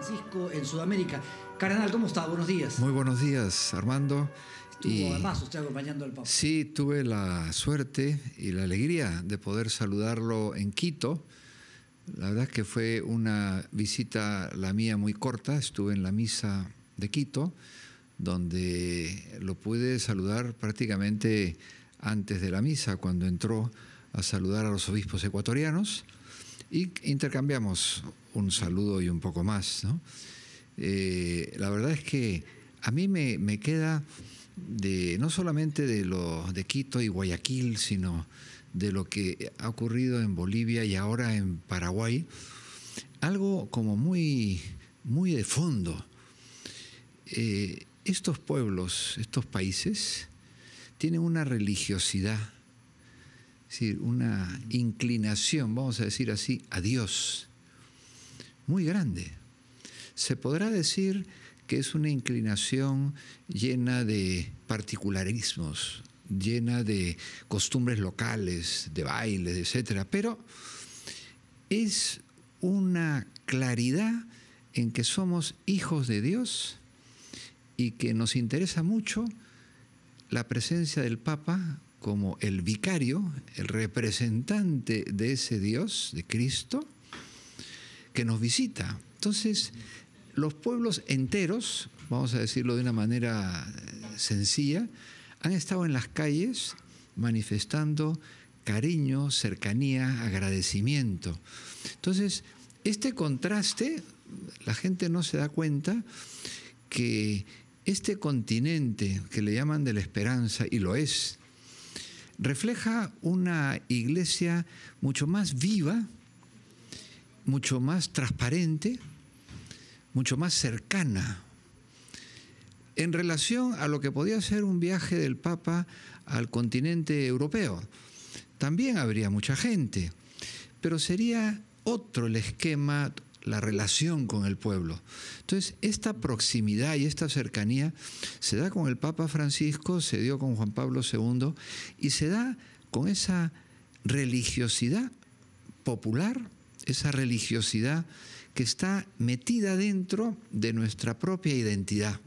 Francisco en Sudamérica. Cardenal, ¿cómo está? Buenos días. Muy buenos días, Armando. Estuvo además usted acompañando al Papa. Sí, tuve la suerte y la alegría de poder saludarlo en Quito. La verdad es que fue una visita, la mía, muy corta. Estuve en la misa de Quito, donde lo pude saludar prácticamente antes de la misa, cuando entró a saludar a los obispos ecuatorianos, y intercambiamos un saludo y un poco más, ¿no? La verdad es que a mí me queda no solamente de Quito y Guayaquil, sino de lo que ha ocurrido en Bolivia y ahora en Paraguay, algo como muy, muy de fondo. Estos pueblos, estos países, tienen una religiosidad, es decir, una inclinación, vamos a decir así, a Dios, muy grande. Se podrá decir que es una inclinación llena de particularismos, llena de costumbres locales, de bailes, etc. Pero es una claridad en que somos hijos de Dios y que nos interesa mucho la presencia del Papa como el vicario, el representante de ese Dios, de Cristo, que nos visita. Entonces, los pueblos enteros, vamos a decirlo de una manera sencilla, han estado en las calles manifestando cariño, cercanía, agradecimiento. Entonces, este contraste, la gente no se da cuenta que este continente que le llaman de la esperanza, y lo es, refleja una iglesia mucho más viva, mucho más transparente, mucho más cercana, en relación a lo que podía ser un viaje del Papa al continente europeo. También habría mucha gente, pero sería otro el esquema, la relación con el pueblo. Entonces, esta proximidad y esta cercanía se da con el Papa Francisco, se dio con Juan Pablo II y se da con esa religiosidad popular, esa religiosidad que está metida dentro de nuestra propia identidad.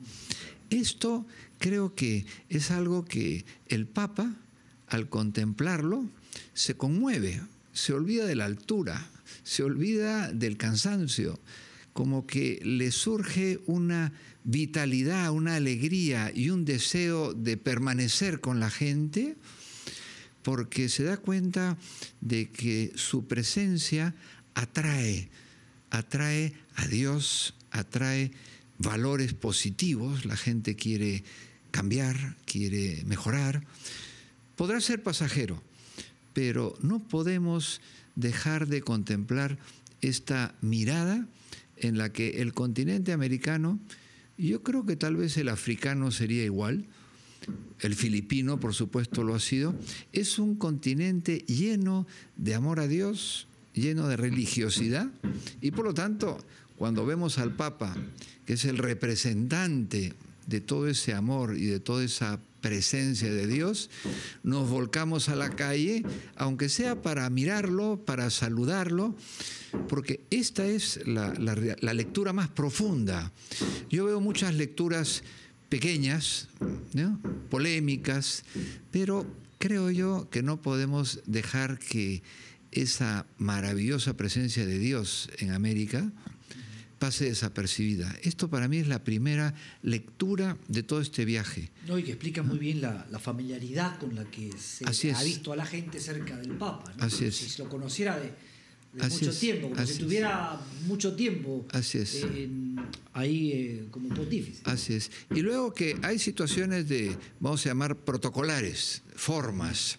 Esto creo que es algo que el Papa, al contemplarlo, se conmueve, se olvida de la altura, se olvida del cansancio, como que le surge una vitalidad, una alegría y un deseo de permanecer con la gente, porque se da cuenta de que su presencia atrae a Dios, atrae valores positivos, la gente quiere cambiar, quiere mejorar. Podrá ser pasajero, pero no podemos dejar de contemplar esta mirada en la que el continente americano, y yo creo que tal vez el africano sería igual, el filipino por supuesto lo ha sido, es un continente lleno de amor a Dios, lleno de religiosidad, y por lo tanto, cuando vemos al Papa, que es el representante de todo ese amor y de toda esa presencia de Dios, nos volcamos a la calle, aunque sea para mirarlo, para saludarlo, porque esta es la lectura más profunda. Yo veo muchas lecturas pequeñas, ¿no?, polémicas, pero creo yo que no podemos dejar que esa maravillosa presencia de Dios en América pase desapercibida. Esto para mí es la primera lectura de todo este viaje. No, y que explica muy bien la familiaridad con la que se ha visto a la gente cerca del Papa, ¿no? Así es. Si lo conociera de Así mucho es. tiempo, como Así si es. tuviera mucho tiempo ahí como pontífice. Así es. Y luego que hay situaciones de, vamos a llamar, protocolares, formas,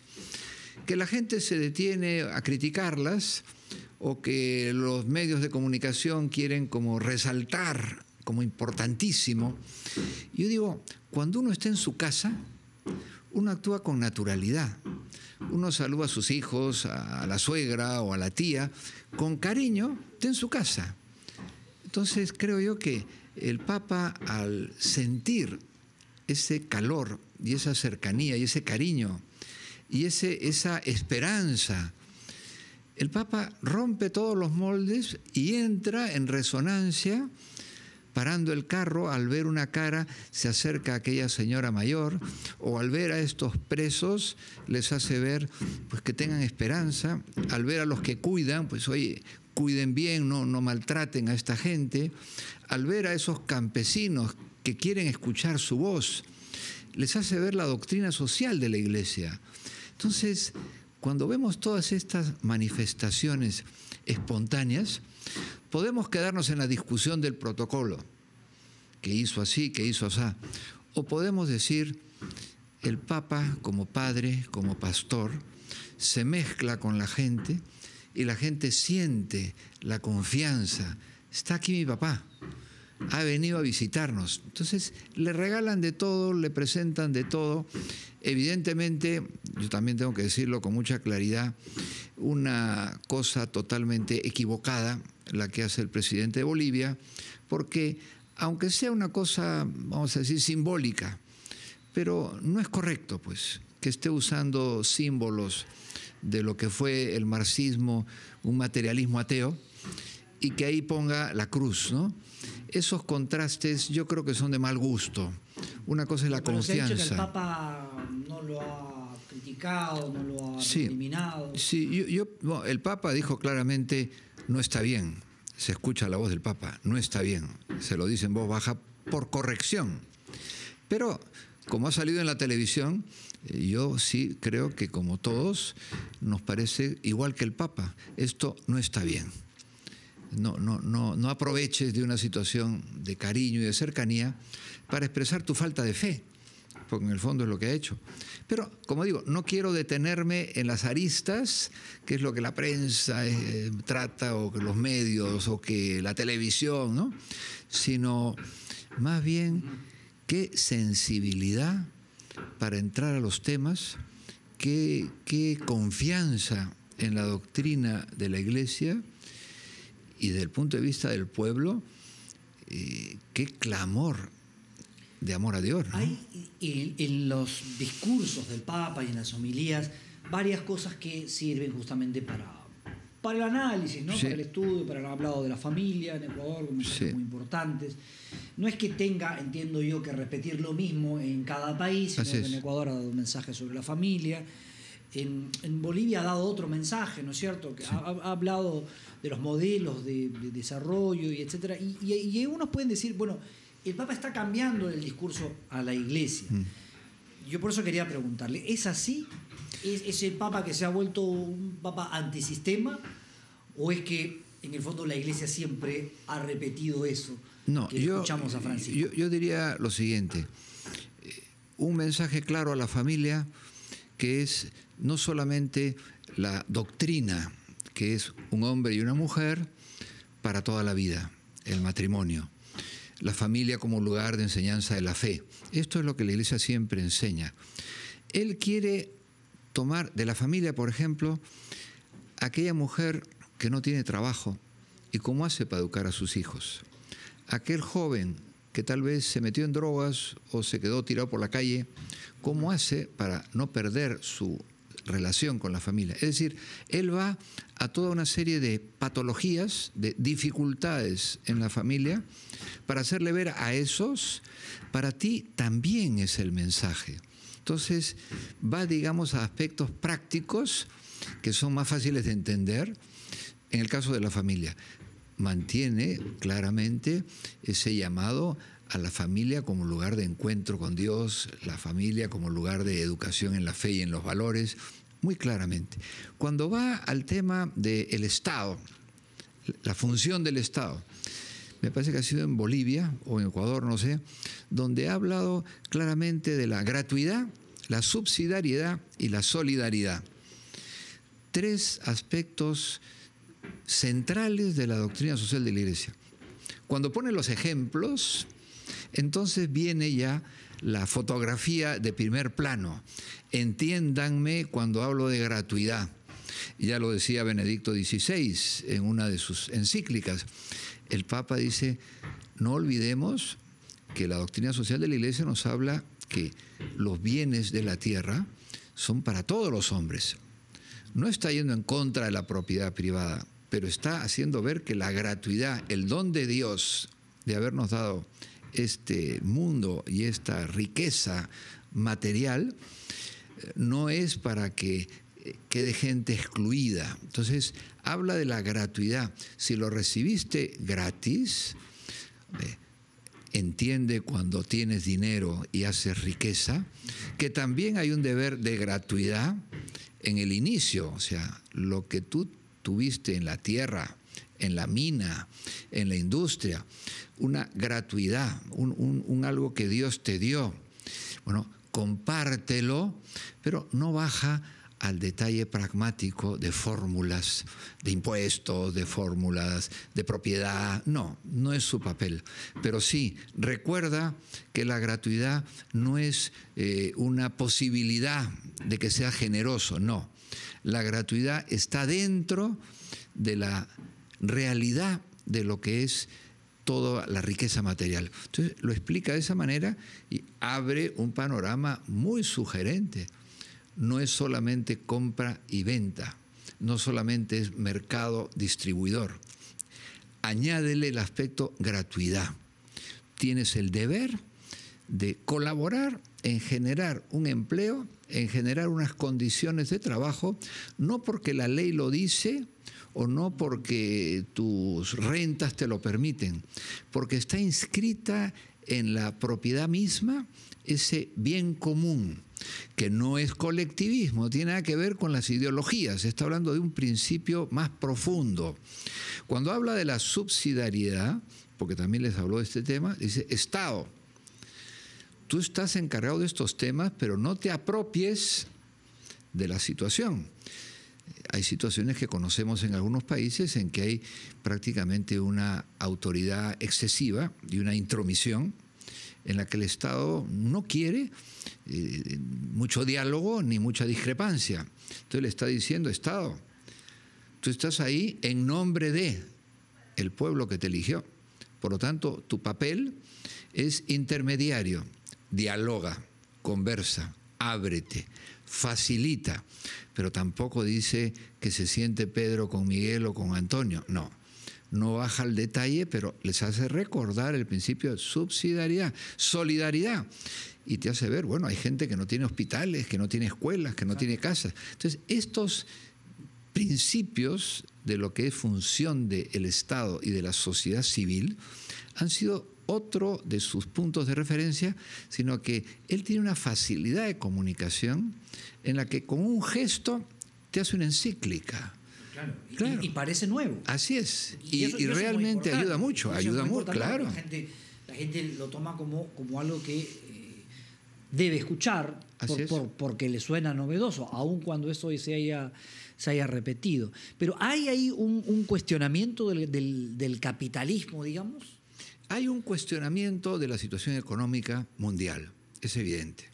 que la gente se detiene a criticarlas, o que los medios de comunicación quieren como resaltar como importantísimo. Yo digo, cuando uno está en su casa, uno actúa con naturalidad. Uno saluda a sus hijos, a la suegra o a la tía, con cariño, está en su casa. Entonces creo yo que el Papa, al sentir ese calor y esa cercanía y ese cariño y esa esperanza, el Papa rompe todos los moldes y entra en resonancia parando el carro, al ver una cara, se acerca a aquella señora mayor, o al ver a estos presos, les hace ver pues, que tengan esperanza, al ver a los que cuidan, pues oye, cuiden bien, no maltraten a esta gente, al ver a esos campesinos que quieren escuchar su voz, les hace ver la doctrina social de la Iglesia. Entonces, cuando vemos todas estas manifestaciones espontáneas, podemos quedarnos en la discusión del protocolo, que hizo así, que hizo así, o podemos decir, el Papa como padre, como pastor, se mezcla con la gente y la gente siente la confianza. Está aquí mi papá, ha venido a visitarnos. Entonces le regalan de todo, le presentan de todo. Evidentemente, yo también tengo que decirlo con mucha claridad, una cosa totalmente equivocada la que hace el presidente de Bolivia, porque aunque sea una cosa, vamos a decir, simbólica, pero no es correcto, pues, que esté usando símbolos de lo que fue el marxismo, un materialismo ateo, y que ahí ponga la cruz, ¿no? Esos contrastes yo creo que son de mal gusto. Una cosa es la confianza. Se ha dicho que el Papa no lo ha criticado, no lo ha eliminado. Sí, el Papa dijo claramente, no está bien. Se escucha la voz del Papa, no está bien. Se lo dice en voz baja por corrección. Pero, como ha salido en la televisión, yo sí creo que como todos nos parece igual que el Papa. Esto no está bien. No aproveches de una situación de cariño y de cercanía para expresar tu falta de fe, porque en el fondo es lo que ha hecho. Pero, como digo, no quiero detenerme en las aristas, que es lo que la prensa trata, o que los medios, o que la televisión, ¿no? Sino más bien qué sensibilidad para entrar a los temas, qué confianza en la doctrina de la Iglesia y desde el punto de vista del pueblo, qué clamor de amor a Dios, ¿no? Hay en los discursos del Papa y en las homilías varias cosas que sirven justamente para el análisis, ¿no? Sí. Para el estudio, para haber hablado de la familia en Ecuador, mensajes muy importantes. No es que tenga, entiendo yo, que repetir lo mismo en cada país, sino que en Ecuador ha dado un mensaje sobre la familia. En Bolivia ha dado otro mensaje, ¿no es cierto? Que ha hablado de los modelos de desarrollo y etcétera. Y unos pueden decir, bueno, el Papa está cambiando el discurso a la Iglesia. Yo por eso quería preguntarle, ¿es así? ¿Es el Papa que se ha vuelto un Papa antisistema? ¿O es que en el fondo la Iglesia siempre ha repetido eso? No, que escuchamos a Francisco. Yo diría lo siguiente, un mensaje claro a la familia, que es no solamente la doctrina, que es un hombre y una mujer para toda la vida, el matrimonio, la familia como lugar de enseñanza de la fe. Esto es lo que la Iglesia siempre enseña. Él quiere tomar de la familia, por ejemplo, aquella mujer que no tiene trabajo y cómo hace para educar a sus hijos. Aquel joven que tal vez se metió en drogas o se quedó tirado por la calle, ¿cómo hace para no perder su relación con la familia? Es decir, él va a toda una serie de patologías, de dificultades en la familia, para hacerle ver a esos, para ti también es el mensaje. Entonces, va, digamos, a aspectos prácticos que son más fáciles de entender en el caso de la familia. Mantiene claramente ese llamado a la familia como lugar de encuentro con Dios, la familia como lugar de educación en la fe y en los valores, muy claramente. Cuando va al tema del Estado, la función del Estado, me parece que ha sido en Bolivia o en Ecuador, no sé, donde ha hablado claramente de la gratuidad, la subsidiariedad y la solidaridad. Tres aspectos centrales de la doctrina social de la Iglesia. Cuando pone los ejemplos, entonces viene ya la fotografía de primer plano. Entiéndanme cuando hablo de gratuidad. Ya lo decía Benedicto XVI en una de sus encíclicas. El Papa dice, no olvidemos que la doctrina social de la Iglesia nos habla que los bienes de la tierra son para todos los hombres. No está yendo en contra de la propiedad privada, pero está haciendo ver que la gratuidad, el don de Dios de habernos dado este mundo y esta riqueza material, no es para que quede gente excluida. Entonces, habla de la gratuidad. Si lo recibiste gratis, entiende cuando tienes dinero y haces riqueza, que también hay un deber de gratuidad en el inicio. O sea, lo que tú tuviste en la tierra, en la mina, en la industria, una gratuidad, un algo que Dios te dio. Bueno, compártelo, pero no baja al detalle pragmático de fórmulas de impuestos, de fórmulas de propiedad. No, no es su papel. Pero sí, recuerda que la gratuidad no es una posibilidad de que sea generoso, no. La gratuidad está dentro de la realidad de lo que es toda la riqueza material. Entonces lo explica de esa manera y abre un panorama muy sugerente. No es solamente compra y venta, no solamente es mercado distribuidor. Añádele el aspecto gratuidad. Tienes el deber de colaborar en generar un empleo, en generar unas condiciones de trabajo, no porque la ley lo dice o no porque tus rentas te lo permiten, porque está inscrita en la propiedad misma ese bien común, que no es colectivismo, tiene nada que ver con las ideologías, está hablando de un principio más profundo. Cuando habla de la subsidiariedad, porque también les habló de este tema, dice, Estado, tú estás encargado de estos temas, pero no te apropies de la situación. Hay situaciones que conocemos en algunos países en que hay prácticamente una autoridad excesiva y una intromisión en la que el Estado no quiere mucho diálogo ni mucha discrepancia. Entonces le está diciendo, Estado, tú estás ahí en nombre de el pueblo que te eligió. Por lo tanto, tu papel es intermediario, dialoga, conversa, ábrete, facilita, pero tampoco dice que se siente Pedro con Miguel o con Antonio, no. No baja al detalle, pero les hace recordar el principio de subsidiariedad, solidaridad. Y te hace ver, bueno, hay gente que no tiene hospitales, que no tiene escuelas, que no tiene casas. Entonces, estos principios de lo que es función del Estado y de la sociedad civil han sido otro de sus puntos de referencia, sino que él tiene una facilidad de comunicación en la que con un gesto te hace una encíclica. Claro. Claro. Y parece nuevo. Así es. Y realmente ayuda mucho, ayuda mucho, claro. La gente lo toma como algo que debe escuchar porque le suena novedoso, aun cuando eso se haya repetido. Pero ¿hay ahí un cuestionamiento del capitalismo, digamos? Hay un cuestionamiento de la situación económica mundial, es evidente.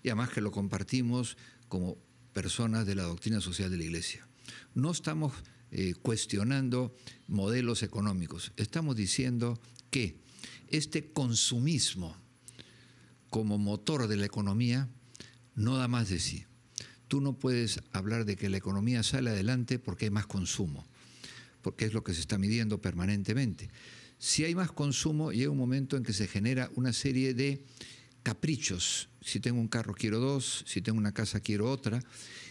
Y además que lo compartimos como personas de la doctrina social de la Iglesia. No estamos cuestionando modelos económicos, estamos diciendo que este consumismo como motor de la economía no da más de sí. Tú no puedes hablar de que la economía sale adelante porque hay más consumo, porque es lo que se está midiendo permanentemente. Si hay más consumo, llega un momento en que se genera una serie de caprichos. Si tengo un carro quiero dos, si tengo una casa quiero otra,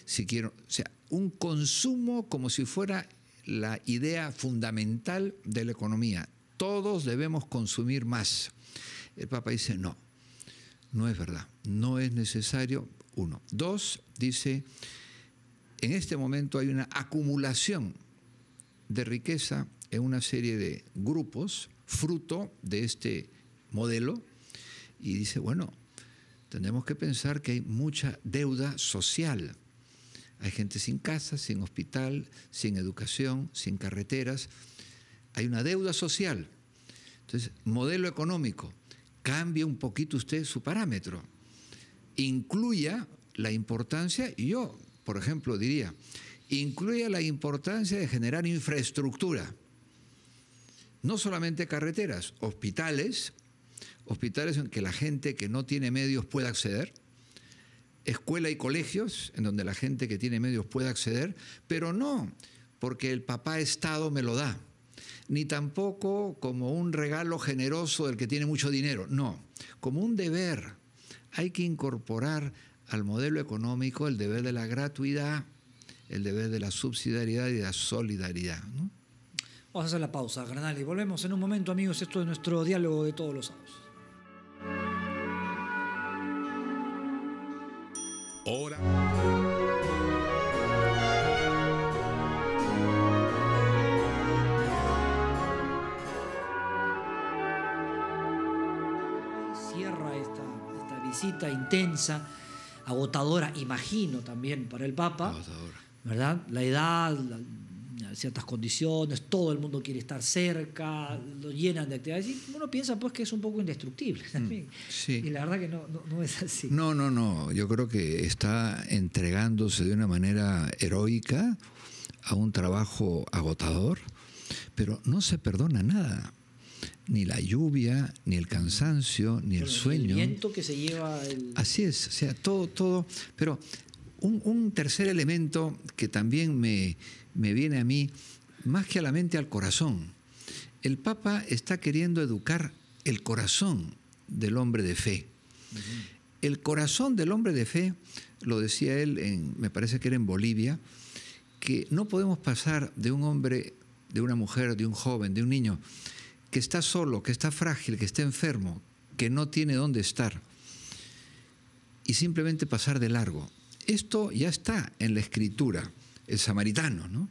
si quiero, o sea, un consumo como si fuera la idea fundamental de la economía. Todos debemos consumir más. El Papa dice no, no es verdad, no es necesario. Uno. Dos, dice, en este momento hay una acumulación de riqueza en una serie de grupos, fruto de este modelo, y dice, bueno, tenemos que pensar que hay mucha deuda social. Hay gente sin casa, sin hospital, sin educación, sin carreteras. Hay una deuda social. Entonces, modelo económico, cambie un poquito usted su parámetro. Incluya la importancia, y yo, por ejemplo, diría, incluya la importancia de generar infraestructura. No solamente carreteras, hospitales en que la gente que no tiene medios pueda acceder, escuela y colegios en donde la gente que tiene medios pueda acceder, pero no porque el papá Estado me lo da, ni tampoco como un regalo generoso del que tiene mucho dinero, no, como un deber. Hay que incorporar al modelo económico el deber de la gratuidad, el deber de la subsidiariedad y de la solidaridad, ¿no? Vamos a hacer la pausa, carnal, y volvemos en un momento, amigos. Esto es nuestro diálogo de todos los sábados. Hora. Cierra esta visita intensa, agotadora, imagino también para el Papa, Agotadora. ¿verdad? La edad, ciertas condiciones, todo el mundo quiere estar cerca, lo llenan de actividades. Y uno piensa pues que es un poco indestructible también. Sí. Y la verdad que no es así. No. Yo creo que está entregándose de una manera heroica a un trabajo agotador, pero no se perdona nada. Ni la lluvia, ni el cansancio, ni el sueño. El viento que se lleva Así es, o sea, todo. Pero un tercer elemento que también me viene a mí, más que a la mente, al corazón. El Papa está queriendo educar el corazón del hombre de fe. Uh-huh. El corazón del hombre de fe, lo decía él, me parece que era en Bolivia, que no podemos pasar de un hombre, de una mujer, de un joven, de un niño, que está solo, que está frágil, que está enfermo, que no tiene dónde estar, y simplemente pasar de largo. Esto ya está en la Escritura, el samaritano, ¿no?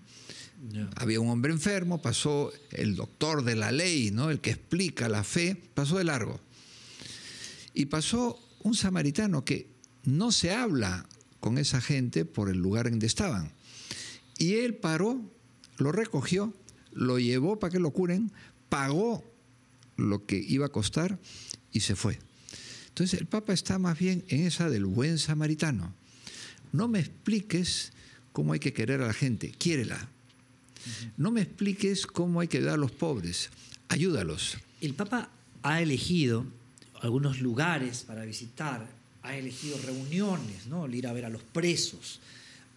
Yeah. Había un hombre enfermo, pasó el doctor de la ley, ¿no? El que explica la fe, pasó de largo. Y pasó un samaritano que no se habla con esa gente por el lugar en donde estaban. Y él paró, lo recogió, lo llevó para que lo curen, pagó lo que iba a costar y se fue. Entonces el Papa está más bien en esa del buen samaritano. No me expliques cómo hay que querer a la gente, quiérela. No me expliques cómo hay que ayudar a los pobres, ayúdalos. El Papa ha elegido algunos lugares para visitar, ha elegido reuniones, ¿no? El ir a ver a los presos.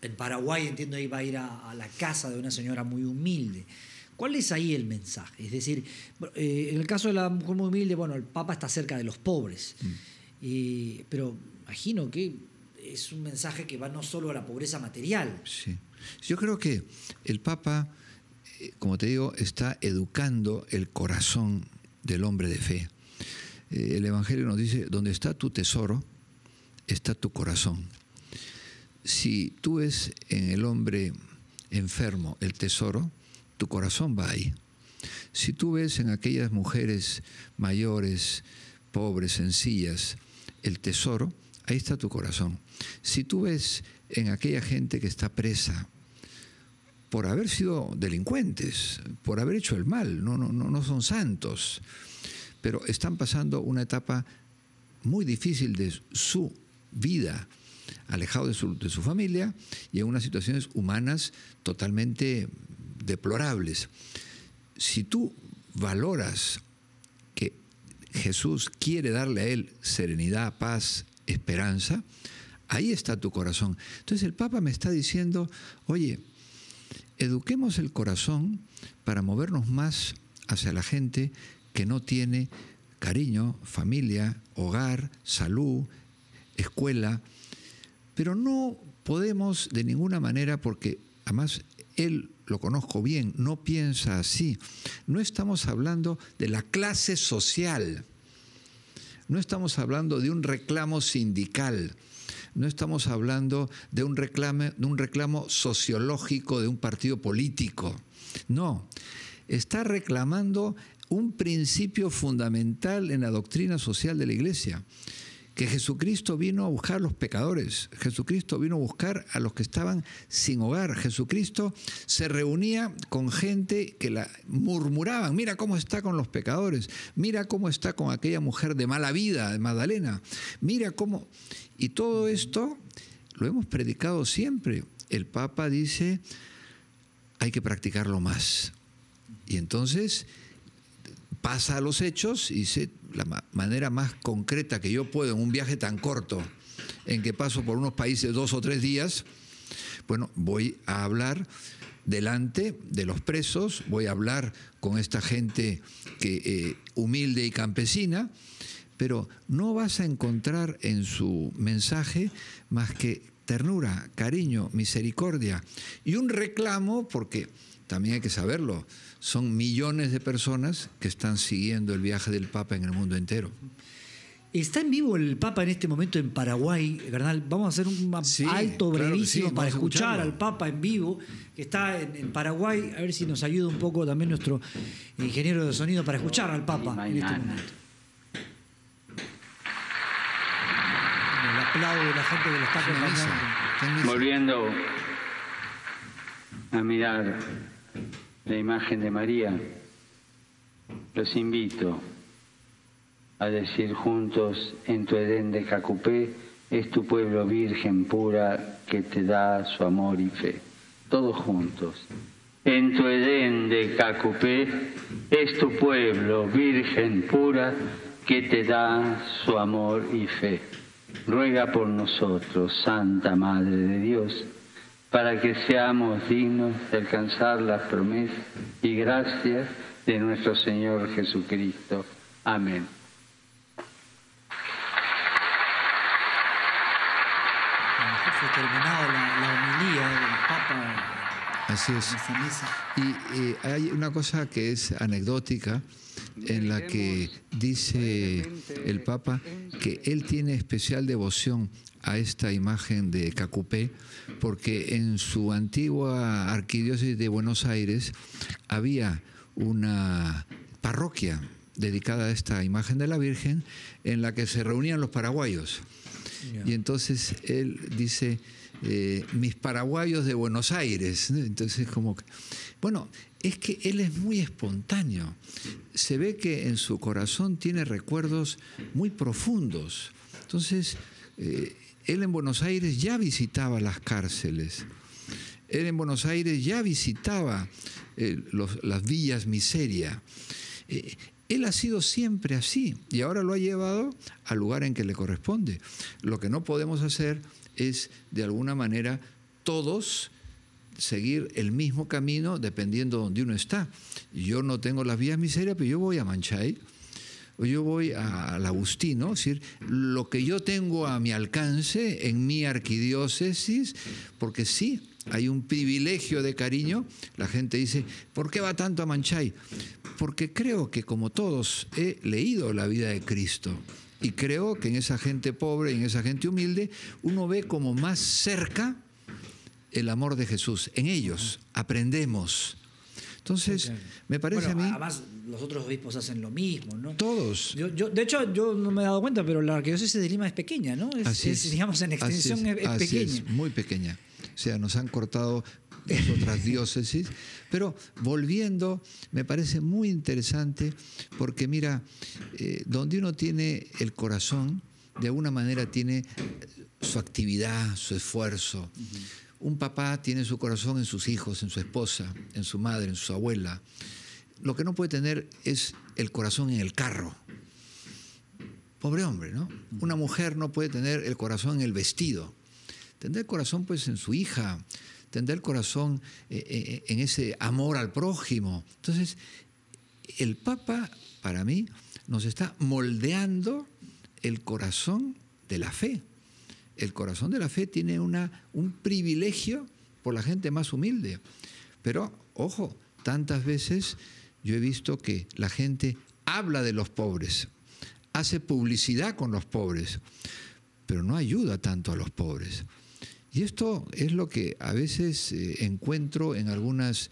En Paraguay, entiendo, iba a ir a la casa de una señora muy humilde. ¿Cuál es ahí el mensaje? Es decir, en el caso de la mujer muy humilde, bueno, el Papa está cerca de los pobres, pero imagino que es un mensaje que va no solo a la pobreza material. Sí. Yo creo que el Papa, como te digo, está educando el corazón del hombre de fe. El Evangelio nos dice, donde está tu tesoro, está tu corazón. Si tú ves en el hombre enfermo el tesoro, tu corazón va ahí. Si tú ves en aquellas mujeres mayores, pobres, sencillas, el tesoro, ahí está tu corazón. Si tú ves en aquella gente que está presa por haber sido delincuentes, por haber hecho el mal, no son santos, pero están pasando una etapa muy difícil de su vida, alejados de su familia y en unas situaciones humanas totalmente deplorables. Si tú valoras que Jesús quiere darle a él serenidad, paz, esperanza, ahí está tu corazón. Entonces el Papa me está diciendo, oye, eduquemos el corazón para movernos más hacia la gente que no tiene cariño, familia, hogar, salud, escuela, pero no podemos de ninguna manera, porque además él lo conozco bien, no piensa así. No estamos hablando de la clase social, no estamos hablando de un reclamo sindical, no estamos hablando de un reclamo sociológico de un partido político. No, está reclamando un principio fundamental en la doctrina social de la Iglesia, que Jesucristo vino a buscar a los pecadores, Jesucristo vino a buscar a los que estaban sin hogar, Jesucristo se reunía con gente que la murmuraban, mira cómo está con los pecadores, mira cómo está con aquella mujer de mala vida, de Magdalena, mira cómo... Y todo esto lo hemos predicado siempre. El Papa dice, hay que practicarlo más. Y entonces pasa a los hechos y dice, la manera más concreta que yo puedo en un viaje tan corto, en que paso por unos países 2 o 3 días, bueno, voy a hablar delante de los presos, voy a hablar con esta gente humilde y campesina, pero no vas a encontrar en su mensaje más que ternura, cariño, misericordia y un reclamo, porque también hay que saberlo, son millones de personas que están siguiendo el viaje del Papa en el mundo entero. Está en vivo el Papa en este momento en Paraguay, ¿verdad? Vamos a hacer un alto brevísimo para escuchar al Papa en vivo, que está en Paraguay. A ver si nos ayuda un poco también nuestro ingeniero de sonido para escuchar al Papa en este momento. El aplauso de la gente que lo está acompañando. Volviendo a mirar la imagen de María, los invito a decir juntos: en tu Edén de Cacupé es tu pueblo virgen pura que te da su amor y fe. Todos juntos. En tu Edén de Cacupé es tu pueblo virgen pura que te da su amor y fe. Ruega por nosotros, Santa Madre de Dios, para que seamos dignos de alcanzar las promesas y gracias de nuestro Señor Jesucristo. Amén. Fue terminada la homilía del Papa. Así es. Y hay una cosa que es anecdótica en la que dice el Papa que él tiene especial devoción a esta imagen de Cacupé, porque en su antigua arquidiócesis de Buenos Aires había una parroquia dedicada a esta imagen de la Virgen en la que se reunían los paraguayos. Y entonces él dice, mis paraguayos de Buenos Aires. Entonces como que, bueno, es que él es muy espontáneo. Se ve que en su corazón tiene recuerdos muy profundos. Entonces, él en Buenos Aires ya visitaba las cárceles. Él en Buenos Aires ya visitaba las villas miseria. Él ha sido siempre así y ahora lo ha llevado al lugar en que le corresponde. Lo que no podemos hacer es, de alguna manera, todos seguir el mismo camino dependiendo de donde uno está. Yo no tengo las vías miserias, pero yo voy a Manchay, o yo voy al Agustino, es decir, lo que yo tengo a mi alcance en mi arquidiócesis, porque sí, hay un privilegio de cariño. La gente dice, ¿por qué va tanto a Manchay? Porque creo que, como todos, he leído la vida de Cristo y creo que en esa gente pobre, en esa gente humilde, uno ve como más cerca el amor de Jesús. En ellos aprendemos. Entonces, me parece a mí... Además, los otros obispos hacen lo mismo, ¿no? Todos. De hecho, yo no me he dado cuenta, pero la arquidiócesis de Lima es pequeña, ¿no? Digamos, en extensión es pequeña. Es, muy pequeña. O sea, nos han cortado las otras diócesis. Pero volviendo, me parece muy interesante porque, mira, donde uno tiene el corazón, de alguna manera tiene su actividad, su esfuerzo. Un papá tiene su corazón en sus hijos, en su esposa, en su madre, en su abuela. Lo que no puede tener es el corazón en el carro. Pobre hombre, ¿no? Una mujer no puede tener el corazón en el vestido. Tendrá el corazón pues en su hija, tendrá el corazón en ese amor al prójimo. Entonces, el Papa, para mí, nos está moldeando el corazón de la fe. El corazón de la fe tiene un privilegio por la gente más humilde. Pero, ojo, tantas veces yo he visto que la gente habla de los pobres, hace publicidad con los pobres, pero no ayuda tanto a los pobres. Y esto es lo que a veces encuentro en algunos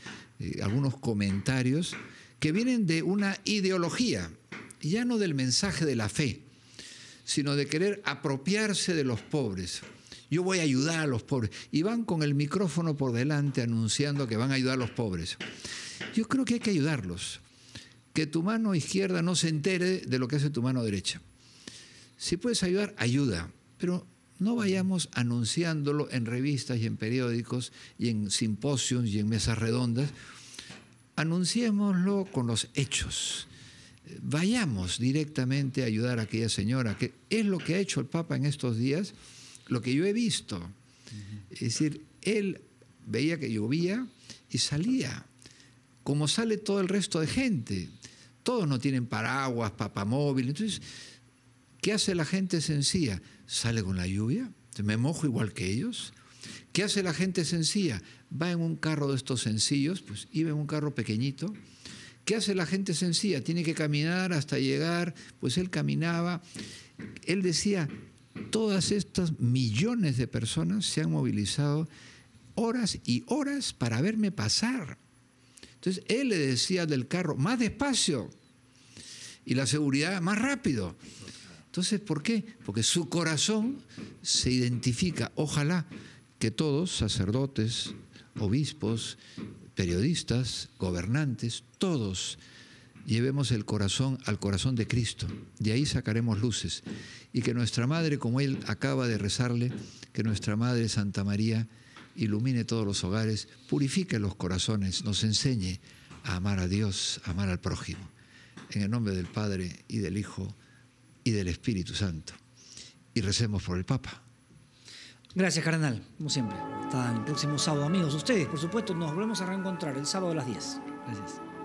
comentarios que vienen de una ideología, ya no del mensaje de la fe, sino de querer apropiarse de los pobres. Yo voy a ayudar a los pobres. Y van con el micrófono por delante anunciando que van a ayudar a los pobres. Yo creo que hay que ayudarlos. Que tu mano izquierda no se entere de lo que hace tu mano derecha. Si puedes ayudar, ayuda. Pero no vayamos anunciándolo en revistas y en periódicos y en simposios y en mesas redondas. Anunciémoslo con los hechos. Vayamos directamente a ayudar a aquella señora, que es lo que ha hecho el Papa en estos días, lo que yo he visto. Es decir, él veía que llovía Y salía, como sale todo el resto de gente. Todos no tienen paraguas, papamóvil. Entonces, ¿qué hace la gente sencilla? Sale con la lluvia, me mojo igual que ellos. ¿Qué hace la gente sencilla? Va en un carro de estos sencillos, pues iba en un carro pequeñito. ¿Qué hace la gente sencilla? Tiene que caminar hasta llegar, pues él caminaba. Él decía, todas estas millones de personas se han movilizado horas y horas para verme pasar. Entonces él le decía del carro, más despacio, y la seguridad, más rápido. Entonces, ¿por qué? Porque su corazón se identifica. Ojalá que todos, sacerdotes, obispos, periodistas, gobernantes, todos llevemos el corazón al corazón de Cristo. De ahí sacaremos luces. Y que nuestra Madre, como él acaba de rezarle, que nuestra Madre Santa María ilumine todos los hogares, purifique los corazones, nos enseñe a amar a Dios, a amar al prójimo. En el nombre del Padre y del Hijo y del Espíritu Santo. Y recemos por el Papa. Gracias, cardenal, como siempre. Hasta el próximo sábado. Amigos, ustedes, por supuesto, nos volvemos a reencontrar el sábado a las 10. Gracias.